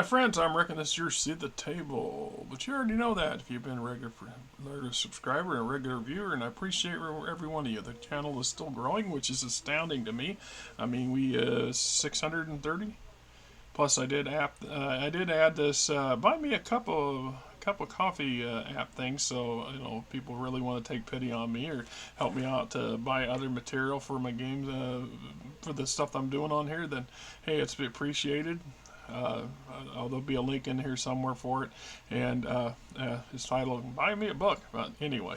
my friends, I'm Rick, and this is your seat at the table. But you already know that if you've been a regular subscriber and a regular viewer, and I appreciate every one of you. The channel is still growing, which is astounding to me. I mean, we 630. Plus, I did add this buy me a cup of coffee app thing. So people really want to take pity on me or help me out to buy other material for my games for the stuff I'm doing on here. Then hey, it's appreciated. Uh, there'll be a link in here somewhere for it, and it's titled "Buy Me a Book." But anyway,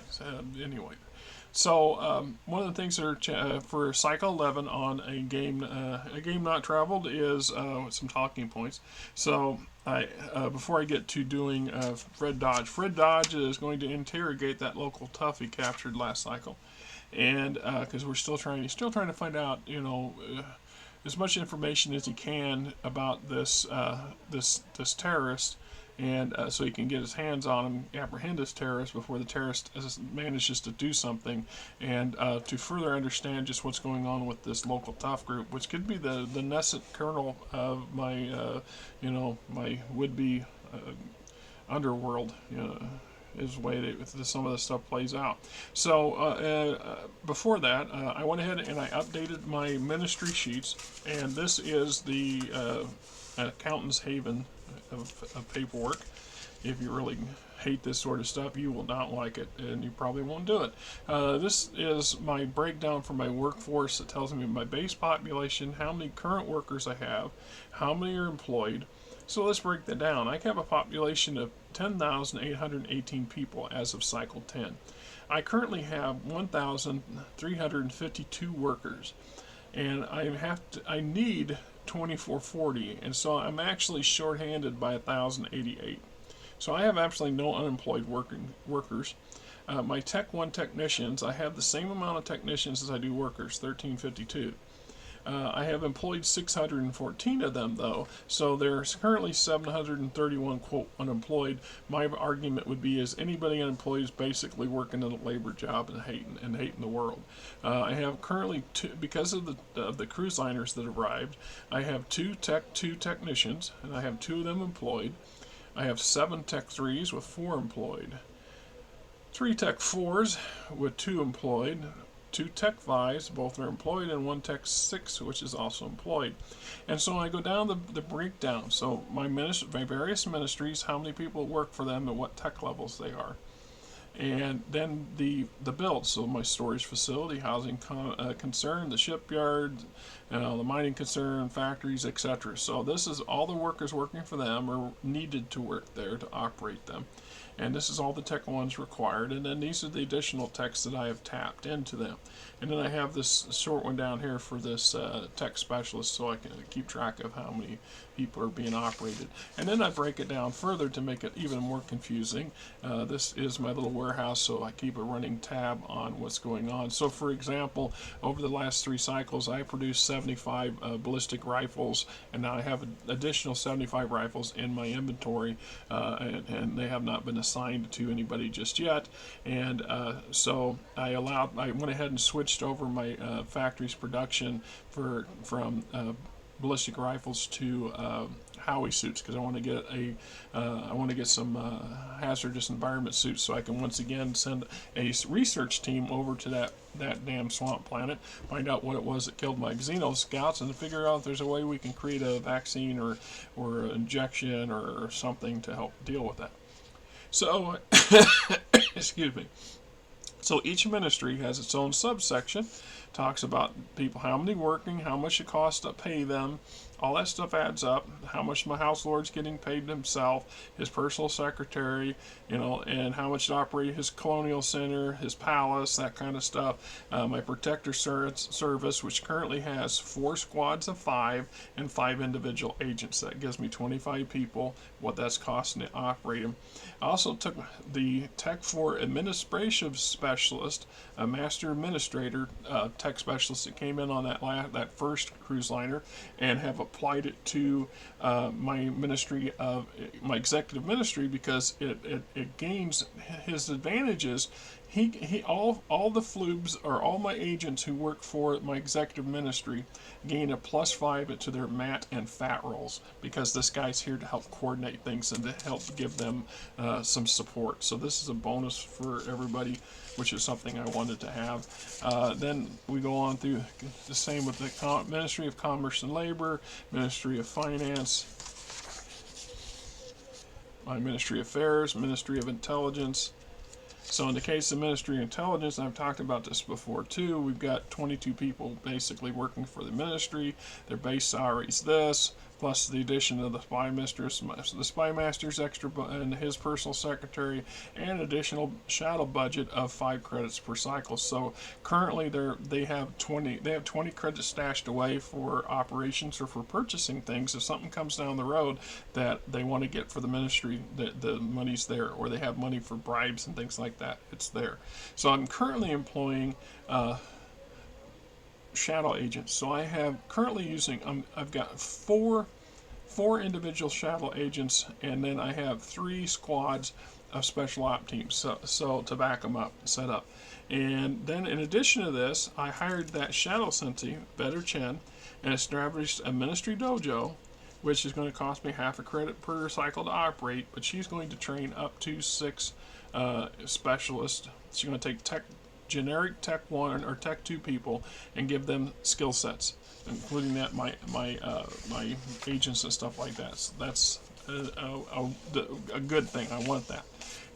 so one of the things that are for Cycle 11 on a game not traveled is some talking points. So before I get to doing Fred Dodge is going to interrogate that local tough he captured last cycle, and because we're still trying to find out, as much information as he can about this terrorist, and so he can get his hands on him, apprehend this terrorist before the terrorist manages to do something, and to further understand just what's going on with this local tough group, which could be the nascent kernel of my would-be underworld. Is the way that some of this stuff plays out. So before that, I went ahead and I updated my ministry sheets, and this is the accountant's haven of paperwork. If you really hate this sort of stuff, you will not like it, and you probably won't do it. This is my breakdown for my workforce. It tells me my base population, how many current workers I have, how many are employed. So let's break that down. I have a population of 10,818 people as of cycle 10. I currently have 1,352 workers, and I need 2,440, and so I'm actually shorthanded by 1,088. So I have absolutely no unemployed workers. My Tech 1 technicians, I have the same amount of technicians as I do workers, 1,352. I have employed 614 of them, though, so there's currently 731 quote unemployed. My argument would be is anybody unemployed is basically working in a labor job and hating the world. I have currently because of the cruise liners that arrived, I have two Tech 2 technicians, and I have 2 of them employed. I have 7 Tech 3s with 4 employed, 3 Tech 4s with 2 employed, 2 Tech 5s, both are employed, and 1 Tech 6, which is also employed. And so I go down the breakdown. So my various ministries, how many people work for them, and what tech levels they are. And then the build, so my storage facility, housing concern, the shipyard, the mining concern, factories, etc. So this is all the workers working for them or needed to work there to operate them. And this is all the Tech 1s required, and then these are the additional techs that I have tapped into them. And then I have this short one down here for this tech specialist, so I can keep track of how many people are being operated. And then I break it down further to make it even more confusing. This is my little warehouse, so I keep a running tab on what's going on. So for example, over the last 3 cycles, I produced 75 ballistic rifles, and now I have an additional 75 rifles in my inventory, and they have not been assigned to anybody just yet. And so I went ahead and switched over my factory's production from ballistic rifles to Howie suits, because I want to get some hazardous environment suits, so I can once again send a research team over to that damn swamp planet, find out what it was that killed my Xeno scouts, and figure out if there's a way we can create a vaccine or injection or something to help deal with that. So, excuse me. So each ministry has its own subsection, talks about people, how many working, how much it costs to pay them, all that stuff adds up, how much my house lord's getting paid himself, his personal secretary, and how much to operate his colonial center, his palace, that kind of stuff. My protector service, which currently has 4 squads of 5 and 5 individual agents. That gives me 25 people, what that's costing to operate them. I also took the Tech 4 administrative specialist, a master administrator tech specialist that came in on that first cruise liner, and have applied it to my executive ministry, because it gains his advantages. all the flubes, or all my agents who work for my executive ministry, gain a +5 to their mat and fat rolls, because this guy's here to help coordinate things and to help give them some support. So this is a bonus for everybody, which is something I wanted to have. Then we go on through the same with the Ministry of Commerce and Labor, Ministry of Finance, my Ministry of Affairs, Ministry of Intelligence. So in the case of Ministry of Intelligence, I've talked about this before too, we've got 22 people basically working for the ministry. Their base salary is this, plus the addition of the spy master's extra and his personal secretary, and additional shadow budget of 5 credits per cycle. So currently they have 20 credits stashed away for operations or for purchasing things. If something comes down the road that they want to get for the ministry, the money's there, or they have money for bribes and things like that, it's there. So I'm currently employing shadow agents. So I have currently using I've got four individual shadow agents, and then I have 3 squads of special op teams, so to back them up, set up. And then in addition to this, I hired that shadow sensei, Better Chen, and established a ministry dojo, which is going to cost me half a credit per cycle to operate, but she's going to train up to 6 specialists. She's going to take generic Tech 1 or Tech 2 people and give them skill sets, including that my agents and stuff like that. So that's a good thing. I want that.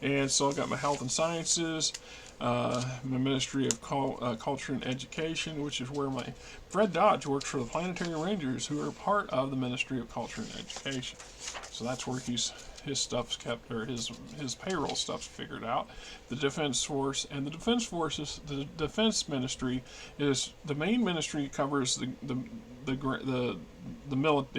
And so I got my Health and Sciences, my Ministry of Culture and Education, which is where my Fred Dodge works for the Planetary Rangers, who are part of the Ministry of Culture and Education. So that's where his stuff's kept, or his payroll stuff's figured out. The Defense Force, and the Defense Forces, the Defense Ministry is the main ministry, covers the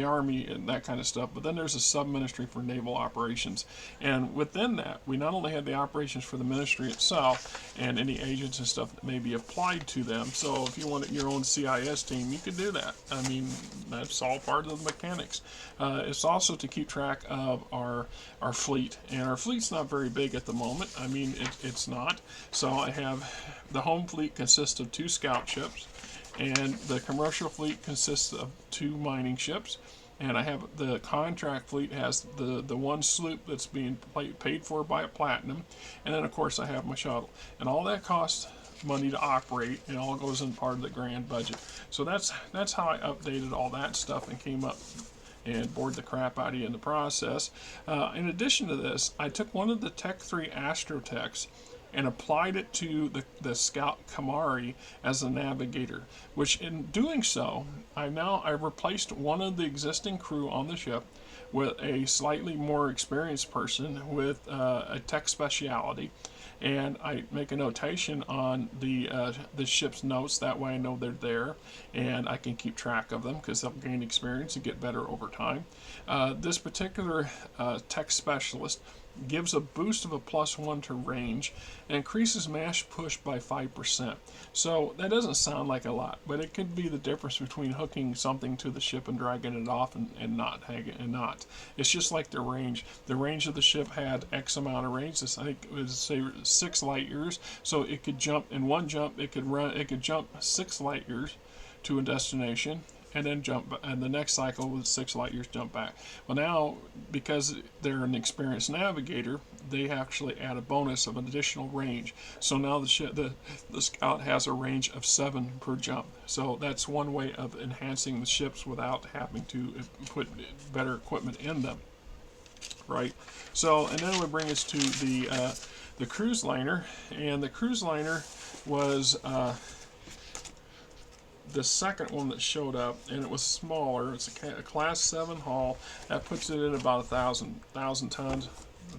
Army and that kind of stuff, but then there's a sub-ministry for naval operations, and within that we not only have the operations for the ministry itself and any agents and stuff that may be applied to them. So if you want your own CIS team, you could do that. I mean, that's all part of the mechanics. It's also to keep track of our fleet, and our fleet's not very big at the moment. I mean, it's not. So I have the home fleet consists of 2 scout ships, and the commercial fleet consists of 2 mining ships, and I have the contract fleet has the 1 sloop that's being paid for by a platinum, and then of course I have my shuttle, and all that costs money to operate, and all goes in part of the grand budget. So that's how I updated all that stuff and came up and bored the crap out of you in the process. In addition to this, I took one of the Tech 3 Astrotechs and applied it to the Scout Kamari as a navigator, which in doing so, I've replaced one of the existing crew on the ship with a slightly more experienced person with a tech speciality, and I make a notation on the ship's notes. That way I know they're there, and I can keep track of them because they'll gain experience and get better over time. This particular tech specialist gives a boost of a +1 to range and increases mash push by 5%. So that doesn't sound like a lot, but it could be the difference between hooking something to the ship and dragging it off and not hanging and not. It's just like the range. The range of the ship had X amount of range. I think it was, say, 6 light years. So it could jump in one jump. It could jump 6 light years to a destination, and then jump, and the next cycle with 6 light years jump back. Well, now, because they're an experienced navigator, they actually add a bonus of an additional range. So now the Scout has a range of 7 per jump. So that's one way of enhancing the ships without having to put better equipment in them, right? So, and then we bring us to the cruise liner, and the cruise liner was the second one that showed up, and it was smaller. It's a class 7 hull. That puts it at about 1,000 tons,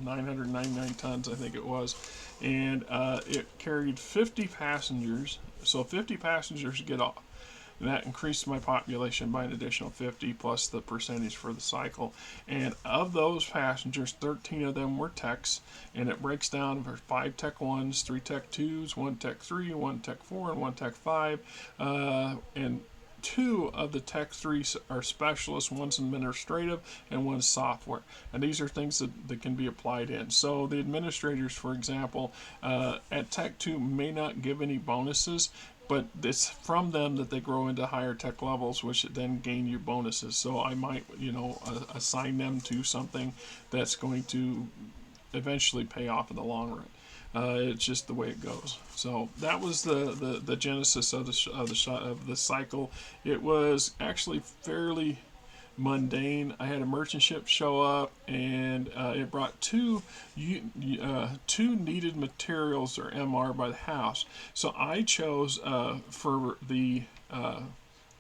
999 tons I think it was, and it carried 50 passengers. So 50 passengers get off, and that increased my population by an additional 50 plus the percentage for the cycle. And of those passengers, 13 of them were techs, and it breaks down for 5 Tech 1s, 3 Tech 2s, 1 Tech 3, 1 Tech 4, and 1 Tech 5, and two of the Tech 3s are specialists. One's administrative and one's software. And these are things that can be applied in. So the administrators, for example, at Tech 2 may not give any bonuses, but it's from them that they grow into higher tech levels, which then gain you bonuses. So I might, assign them to something that's going to eventually pay off in the long run. It's just the way it goes. So that was the genesis of the cycle. It was actually fairly mundane. I had a merchant ship show up, and it brought two needed materials, or MR, by the house. So I chose for the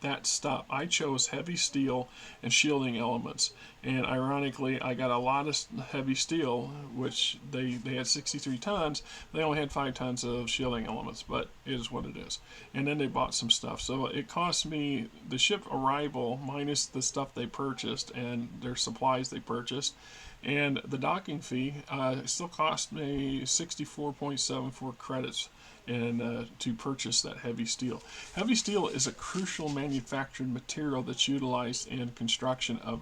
that stuff, I chose heavy steel and shielding elements. And ironically, I got a lot of heavy steel, which they had 63 tons. They only had 5 tons of shielding elements, but it is what it is. And then they bought some stuff. So it cost me, the ship arrival minus the stuff they purchased and their supplies they purchased, and the docking fee, still cost me 64.74 credits and to purchase that heavy steel. Heavy steel is a crucial manufactured material that's utilized in construction of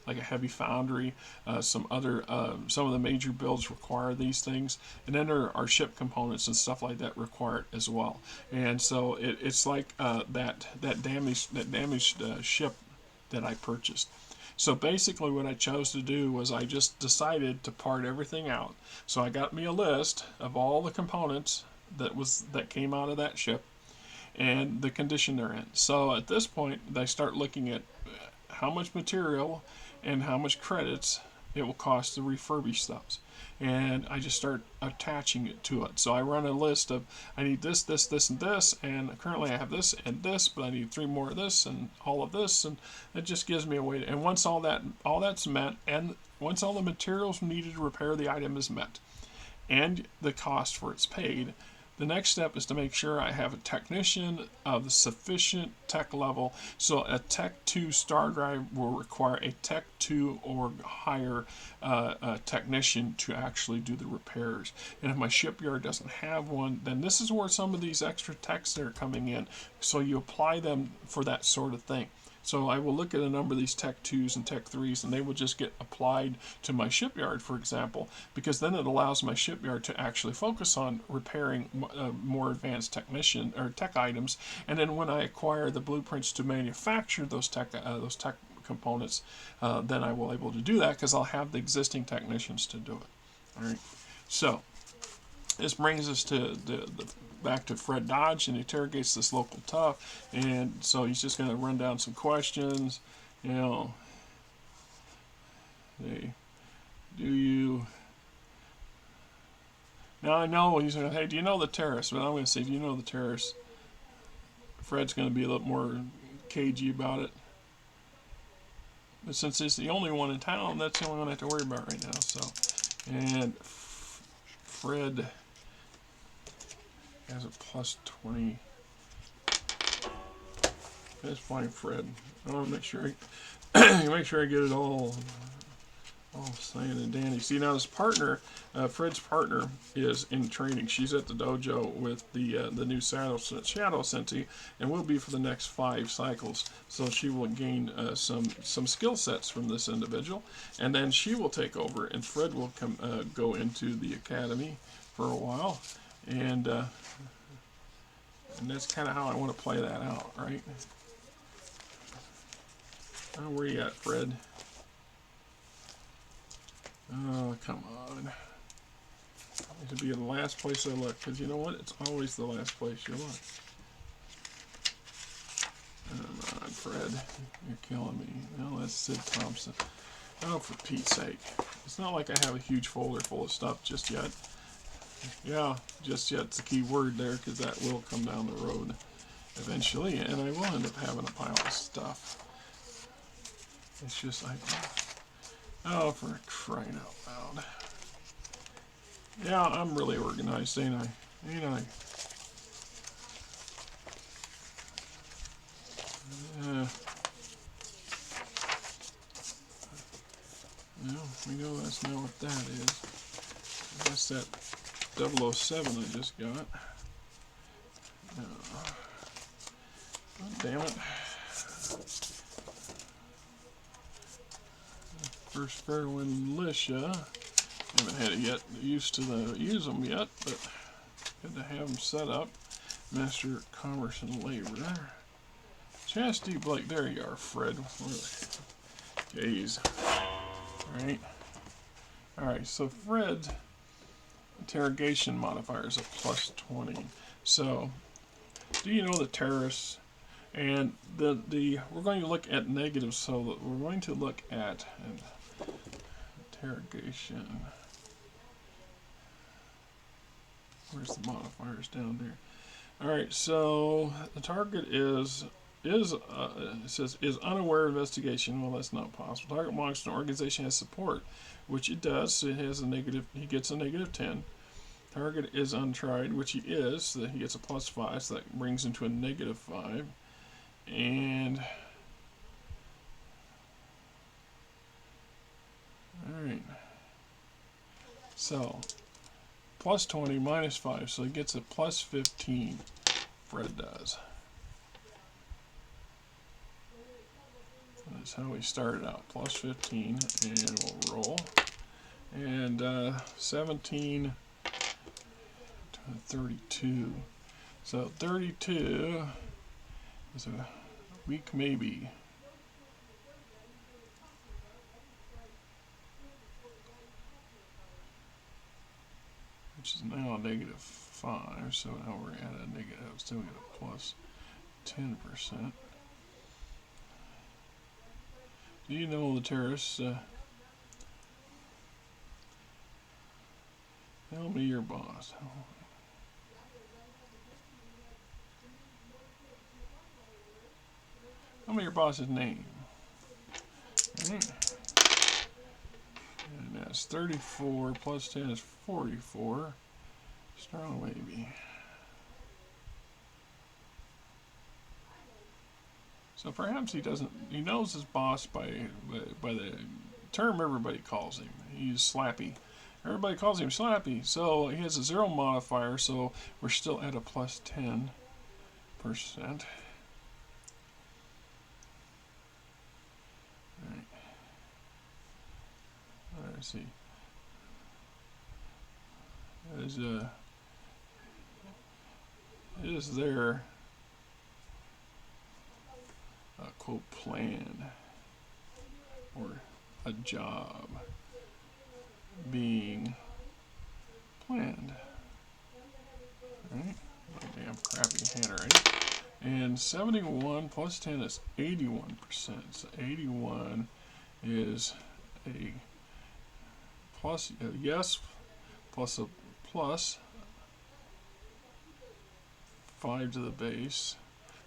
like a heavy foundry. Some of the major builds require these things, and then there are ship components and stuff like that require it as well. And so it's like that damaged ship that I purchased. So basically what I chose to do was I just decided to part everything out. So I got me a list of all the components that came out of that ship and the condition they're in. So at this point, I start looking at how much material and how much credits it will cost to refurbish stuff. And I just start attaching it to it. So I run a list of, I need this, this, this, and this, and currently I have this and this, but I need 3 more of this and all of this, and it just gives me a way to, and once all that's met, and once all the materials needed to repair the item is met, and the cost for it's paid, the next step is to make sure I have a technician of the sufficient tech level. So a Tech 2 star drive will require a Tech 2 or higher technician to actually do the repairs. And if my shipyard doesn't have one, then this is where some of these extra techs are coming in. So you apply them for that sort of thing. So I will look at a number of these Tech 2s and Tech 3s, and they will just get applied to my shipyard, for example, because then it allows my shipyard to actually focus on repairing more advanced technician or tech items. And then when I acquire the blueprints to manufacture those tech components, then I will be able to do that because I'll have the existing technicians to do it. All right. So this brings us to back to Fred Dodge, and he interrogates this local tuff, and so he's just going to run down some questions. Hey, do you... Now I know he's going to, hey, do you know the terrorists? But I'm going to say, do you know the terrorists? Fred's going to be a little more cagey about it. But since it's the only one in town, that's the only one I have to worry about right now. So, and Fred has a plus 20. Let's find Fred. I want to make sure I get it all signed and dandy. See, now his partner, Fred's partner, is in training. She's at the dojo with the new Shadow Senti, and will be for the next 5 cycles. So she will gain some skill sets from this individual, and then she will take over, and Fred will go into the academy for a while, and that's kind of how I want to play that out, right? Oh, where you at, Fred? Oh, come on. I need to be in the last place I look, because you know what? It's always the last place you look. Come on, Fred. You're killing me. No, that's Sid Thompson. Oh, for Pete's sake. It's not like I have a huge folder full of stuff just yet. Yeah, just yet's the key word there, because that will come down the road eventually, and I will end up having a pile of stuff. It's just like, oh, for crying out loud. Yeah, I'm really organized, ain't I? Ain't I? Well, we know that's not what that is. That's that 007 I just got. Oh, damn it. First Fairwind Militia. Haven't had it yet. Use them yet, but good to have them set up. Master Commerce and Labor. Chastity Blake. There you are, Fred. Jeez. Alright. Alright, so Fred's interrogation modifier is a +20. So, do you know the terrorists? And we're going to look at negatives, so we're going to look at interrogation. Where's the modifiers down there? Alright, so the target it says is unaware of investigation. Well, that's not possible. Target belongs to an organization has support, which it does. So it has a negative. He gets a -10. Target is untried, which he is. So he gets a +5. So that brings him to a -5. And all right. So +20 -5. So he gets a +15. Fred does. That's how we started out, +15, and we'll roll. And 17 to 32. So 32 is a weak maybe. Which is now -5, so now we're at a negative, still get a +10%. Do you know the terrorists? Tell me your boss. Tell me your boss's name. Right. And that's 34 +10 is 44. Strong maybe. So perhaps he knows his boss by the term everybody calls him. He's Slappy. Everybody calls him Slappy. So he has a 0 modifier, so we're still at a +10%. Alright. Let's see. Is there a quote plan or a job being planned? Right? Oh, damn crappy handwriting. And 71 +10 is 81%. So 81 is a yes plus a plus 5 to the base.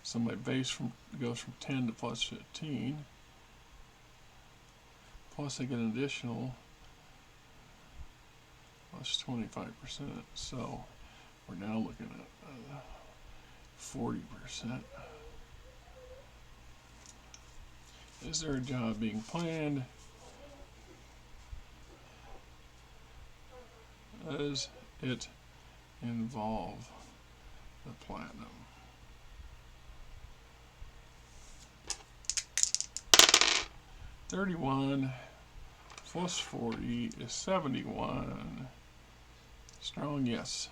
So my base goes from 10 to +15. Plus I get an additional +25%. So we're now looking at 40%. Is there a job being planned? Does it involve the platinum? $31 plus 40 is 71. Strong yes.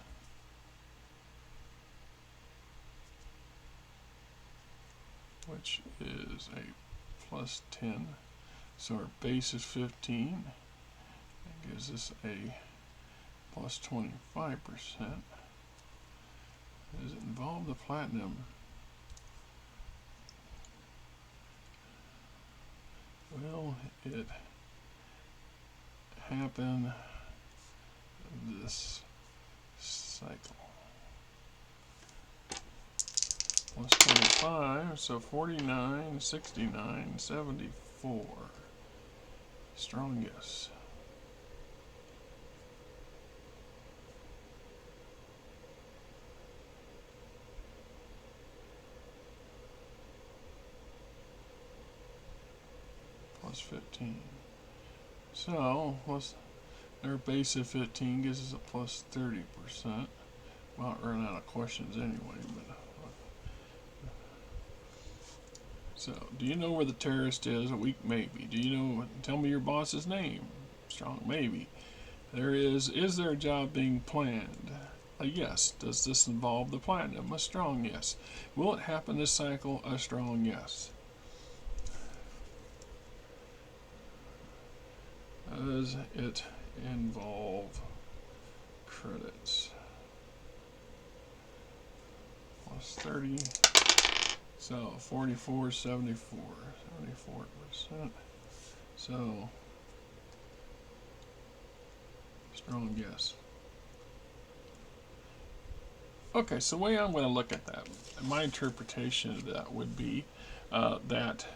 Which is a +10. So our base is 15. That gives us a +25%. Does it involve the platinum? Will it happen this cycle? +25, so 49, 69, 74. Strong yes. +15. So, their base of 15 gives us a +30%. About run out of questions anyway, but So, do you know where the terrorist is? Weak, maybe. Do you know? Tell me your boss's name. Strong, maybe. There is. Is there a job being planned? A yes. Does this involve the platinum? A strong yes. Will it happen this cycle? A strong yes. Does it involve credits? Plus 30. So 44, 74, 74%. So strong yes. Okay, so the way I'm going to look at that, my interpretation of that would be that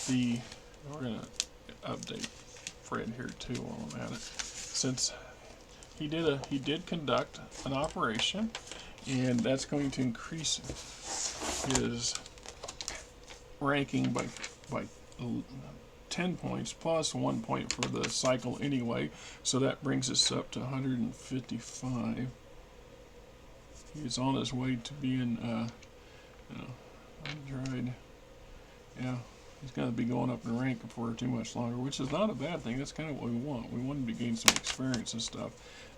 we're going to update Fred here too while I'm at it, since he did conduct an operation, and that's going to increase his ranking by 10 points plus 1 point for the cycle anyway, so that brings us up to 155. He's on his way to being Android. Yeah, he's going to be going up in rank for too much longer, which is not a bad thing. That's kind of what we want. We want him to gain some experience and stuff.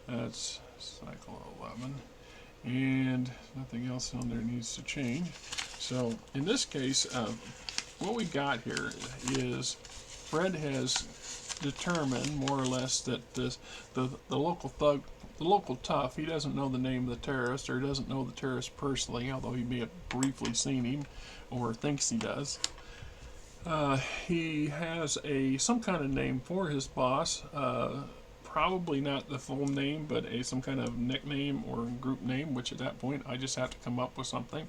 That's cycle 11. And nothing else on there needs to change. So in this case, what we got here is Fred has determined more or less that the local thug, the local tough, he doesn't know the name of the terrorist, or doesn't know the terrorist personally, although he may have briefly seen him or thinks he does. He has some kind of name for his boss. Probably not the full name, but some kind of nickname or group name, which at that point I just have to come up with something.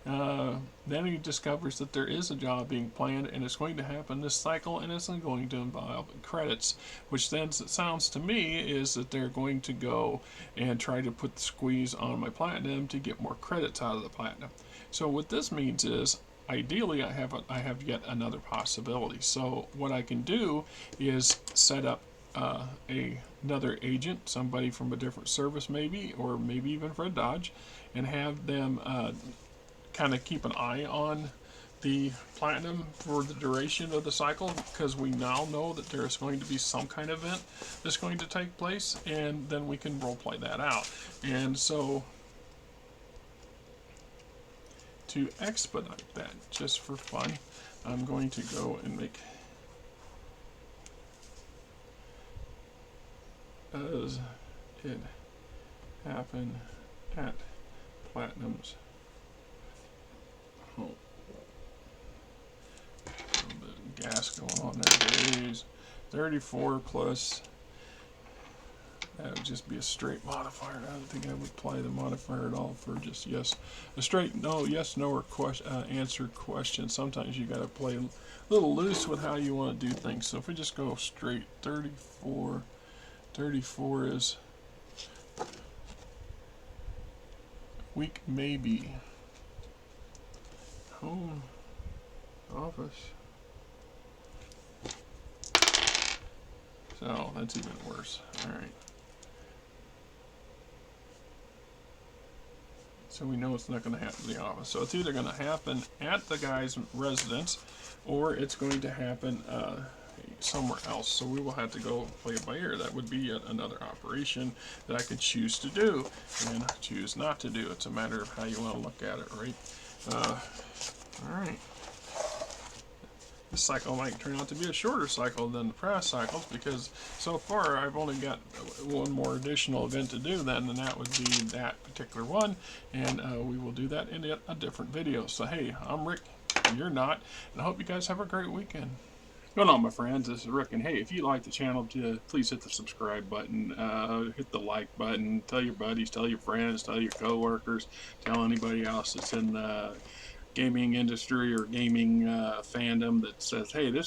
Then he discovers that there is a job being planned, and it's going to happen this cycle, and it's going to involve credits, which then sounds to me is that they're going to go and try to put the squeeze on my platinum to get more credits out of the platinum. So what this means is, ideally I have yet another possibility. So what I can do is set up another agent, somebody from a different service maybe, or maybe even Fred Dodge, and have them kind of keep an eye on the platinum for the duration of the cycle, because we now know that there's going to be some kind of event that's going to take place, and then we can role play that out. And so to expedite that, just for fun, I'm going to go and make does it happen at platinum's home? A little bit of gas going on there. 34 plus, that would just be a straight modifier. I don't think I would apply the modifier at all for just yes. A straight no, yes, no, or answer question. Sometimes you got to play a little loose with how you want to do things. So if we just go straight, 34 is week, maybe. Home office. So that's even worse. All right. So we know it's not going to happen in the office. So it's either going to happen at the guy's residence, or it's going to happen somewhere else. So we will have to go play it by ear. That would be yet another operation that I could choose to do and choose not to do. It's a matter of how you want to look at it, right? All right. This cycle might turn out to be a shorter cycle than the past cycles, because so far I've only got one more additional event to do then, and that would be that particular one, and we will do that in a different video. So hey, I'm Rick, you're not, and I hope you guys have a great weekend. What's going on, my friends? This is Rick, and hey, if you like the channel, please hit the subscribe button, hit the like button, tell your buddies, tell your friends, tell your coworkers, tell anybody else that's in the gaming industry or gaming fandom that says, hey, this